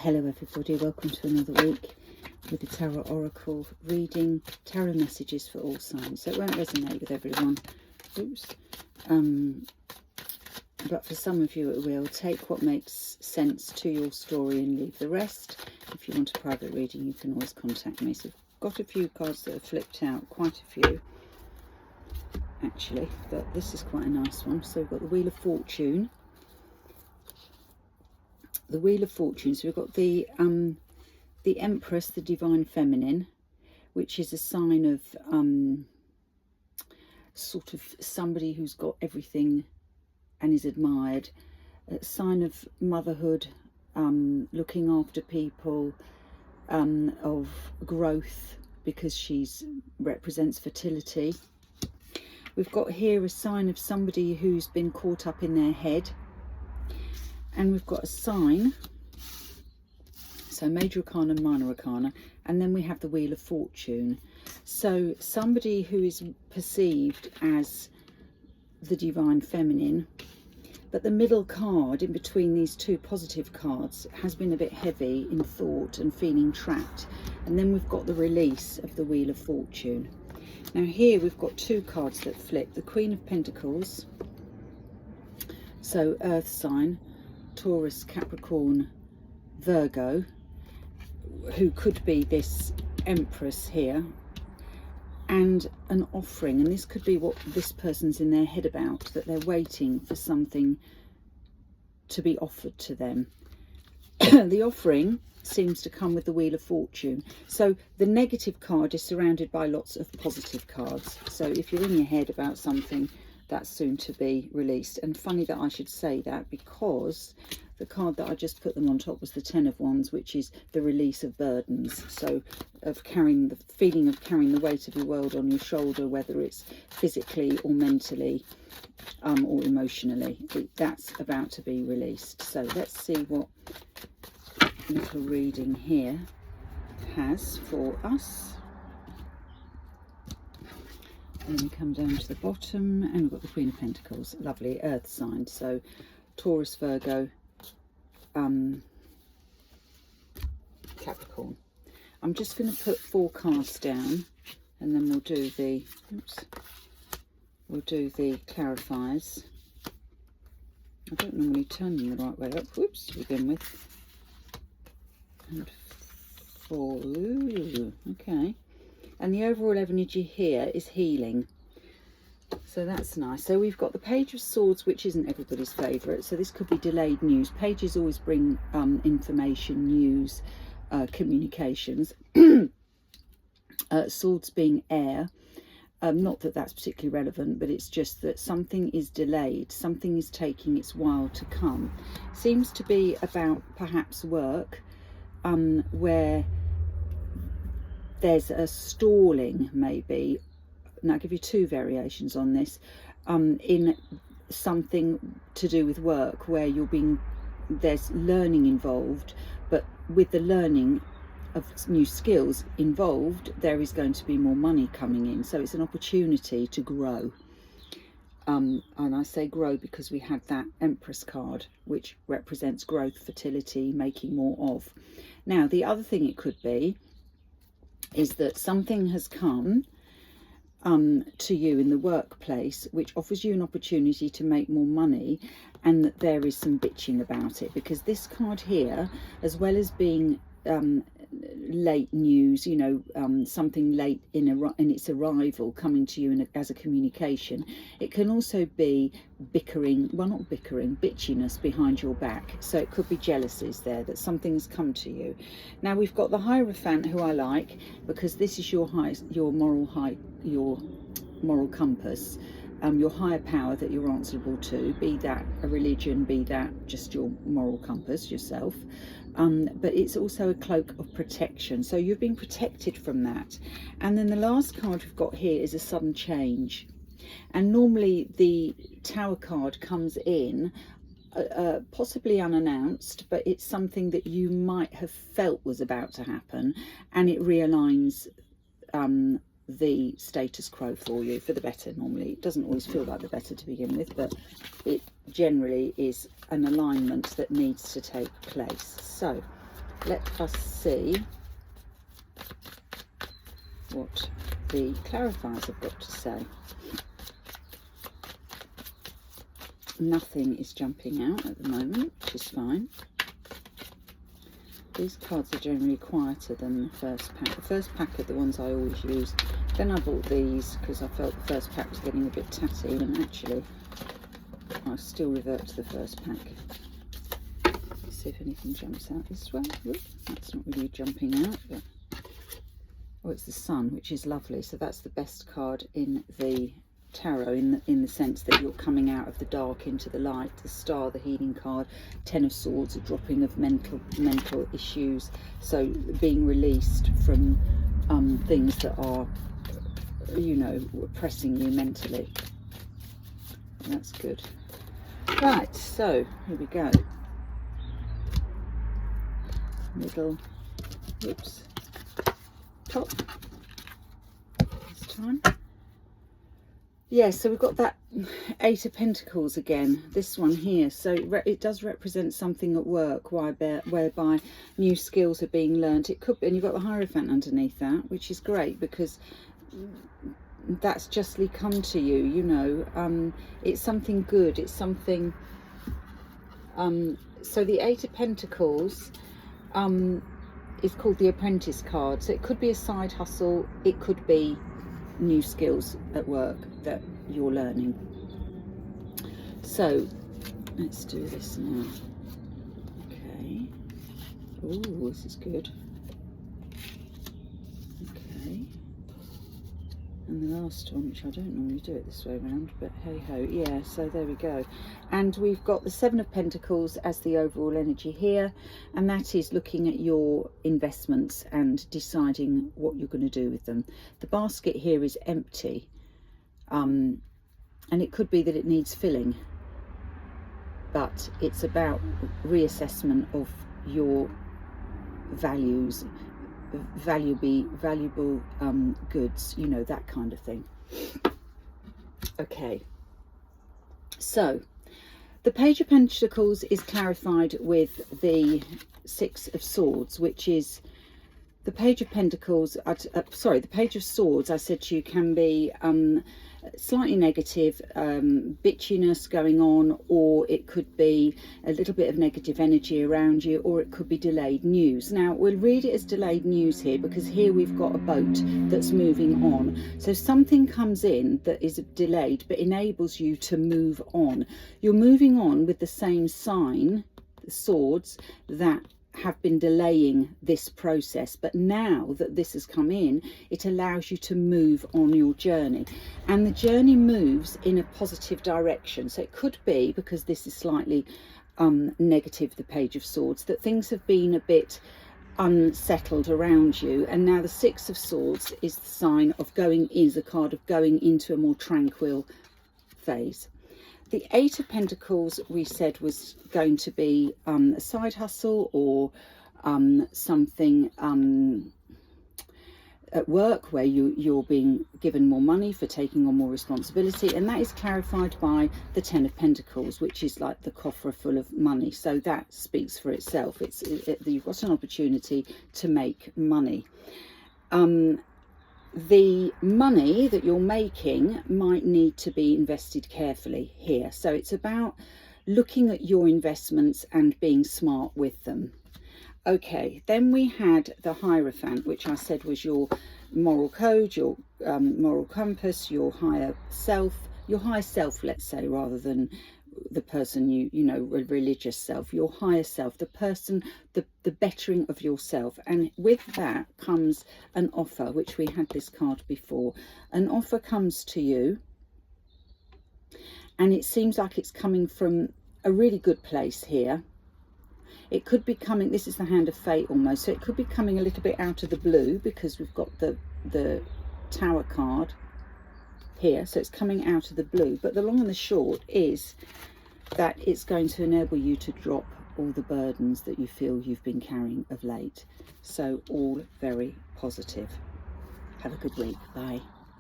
Hello everybody, welcome to another week with the Tarot Oracle reading tarot messages for all signs. So it won't resonate with everyone, oops, but for some of you it will. Take what makes sense to your story and leave the rest. If you want a private reading, you can always contact me. So I've got a few cards that have flipped out, quite a few actually, but this is quite a nice one. So we've got the Wheel of Fortune. The Wheel of Fortune. So we've got the Empress, the Divine Feminine, which is a sign of sort of somebody who's got everything and is admired. A sign of motherhood, looking after people, of growth, because she's represents fertility. We've got here a sign of somebody who's been caught up in their head. And we've got a sign, so Major Arcana, Minor Arcana, and then we have the Wheel of Fortune. So somebody who is perceived as the Divine Feminine, but the middle card in between these two positive cards has been a bit heavy in thought and feeling trapped. And then we've got the release of the Wheel of Fortune. Now here we've got two cards that flip, the Queen of Pentacles, so earth sign, Taurus, Capricorn, Virgo, who could be this Empress here, and an offering. And this could be what this person's in their head about, that they're waiting for something to be offered to them. The offering seems to come with the Wheel of Fortune. So the negative card is surrounded by lots of positive cards. So if you're in your head about something, that's soon to be released. And funny that I should say that, because the card that I just put them on top was the Ten of Wands, which is the release of burdens. So of carrying the feeling of carrying the weight of your world on your shoulder, whether it's physically or mentally, or emotionally, that's about to be released. So let's see what little reading here has for us. And then we come down to the bottom and we've got the Queen of Pentacles, lovely earth sign. So Taurus, Virgo, Capricorn. I'm just going to put 4 cards down and then we'll do the, clarifiers. I don't normally turn them the right way up, whoops, to begin with. And 4, ooh, okay. And the overall energy here is healing. So that's nice. So we've got the Page of Swords, which isn't everybody's favourite. So this could be delayed news. Pages always bring information, news, communications. Swords being air. Not that that's particularly relevant, but it's just that something is delayed. Something is taking its while to come. Seems to be about perhaps work, where there's a stalling maybe. And I'll give you 2 variations on this, in something to do with work where there's learning involved, but with the learning of new skills involved, there is going to be more money coming in. So it's an opportunity to grow. And I say grow because we had that Empress card, which represents growth, fertility, making more of. Now, the other thing it could be is that something has come to you in the workplace which offers you an opportunity to make more money, and that there is some bitching about it, because this card here, as well as being late news, you know, something late in its arrival coming to you as a communication, it can also be bickering, well, not bickering, bitchiness behind your back. So it could be jealousies there, that something's come to you. Now we've got the Hierophant, who I like because this is your moral compass, your higher power that you're answerable to, be that a religion, be that just your moral compass yourself. But it's also a cloak of protection, so you've been protected from that. And then the last card we've got here is a sudden change, and normally the Tower card comes in possibly unannounced, but it's something that you might have felt was about to happen, and it realigns the status quo for you for the better. Normally it doesn't always feel like the better to begin with, but it generally is an alignment that needs to take place. So let us see what the clarifiers have got to say. Nothing is jumping out at the moment, which is fine. These cards are generally quieter than the first pack. The first pack are the ones I always use. Then I bought these because I felt the first pack was getting a bit tatty, and actually I still revert to the first pack. Let's see if anything jumps out this way. Oop, that's not really jumping out, but oh, it's the Sun, which is lovely. So that's the best card in the tarot in the sense that you're coming out of the dark into the light. The Star, the healing card. Ten of Swords, a dropping of mental issues, so being released from things that are, you know, oppressing you mentally. That's good. Right, so here we go. Middle, oops, top this time. Yeah, so we've got that Eight of Pentacles again, this one here. So it does represent something at work whereby new skills are being learnt. It could be, and you've got the Hierophant underneath that, which is great because that's justly come to you, you know. It's something good, it's something... so the Eight of Pentacles is called the Apprentice card. So it could be a side hustle, it could be new skills at work that you're learning. So let's do this now. Okay. Oh, this is good. Okay. And the last one, which I don't normally do it this way around, but hey ho, yeah, so there we go. And we've got the Seven of Pentacles as the overall energy here, and that is looking at your investments and deciding what you're going to do with them. The basket here is empty, and it could be that it needs filling, but it's about reassessment of your values, valuable goods, you know, that kind of thing. Okay, so the Page of Pentacles is clarified with the Six of Swords, which is the Page of Pentacles, sorry, the Page of Swords, I said to you, can be slightly negative, bitchiness going on, or it could be a little bit of negative energy around you, or it could be delayed news. Now we'll read it as delayed news here because here we've got a boat that's moving on. So something comes in that is delayed but enables you to move on. You're moving on with the same sign, the swords, that have been delaying this process, but now that this has come in, it allows you to move on your journey, and the journey moves in a positive direction. So it could be, because this is slightly negative, the Page of Swords, that things have been a bit unsettled around you, and now the Six of Swords is the sign of going, is a card of going into a more tranquil phase. The Eight of Pentacles, we said, was going to be a side hustle or something at work where you're being given more money for taking on more responsibility, and that is clarified by the Ten of Pentacles, which is like the coffer full of money. So that speaks for itself. You've got an opportunity to make money. The money that you're making might need to be invested carefully here. So it's about looking at your investments and being smart with them. Okay, then we had the Hierophant, which I said was your moral code, your moral compass, your higher self, let's say, rather than the person you know, religious self, your higher self, the person, the bettering of yourself. And with that comes an offer, which we had this card before. An offer comes to you, and it seems like it's coming from a really good place here. It could be coming, this is the Hand of Fate almost, so it could be coming a little bit out of the blue, because we've got the Tower card here, so it's coming out of the blue. But the long and the short is that it's going to enable you to drop all the burdens that you feel you've been carrying of late. So all very positive. Have a good week. Bye.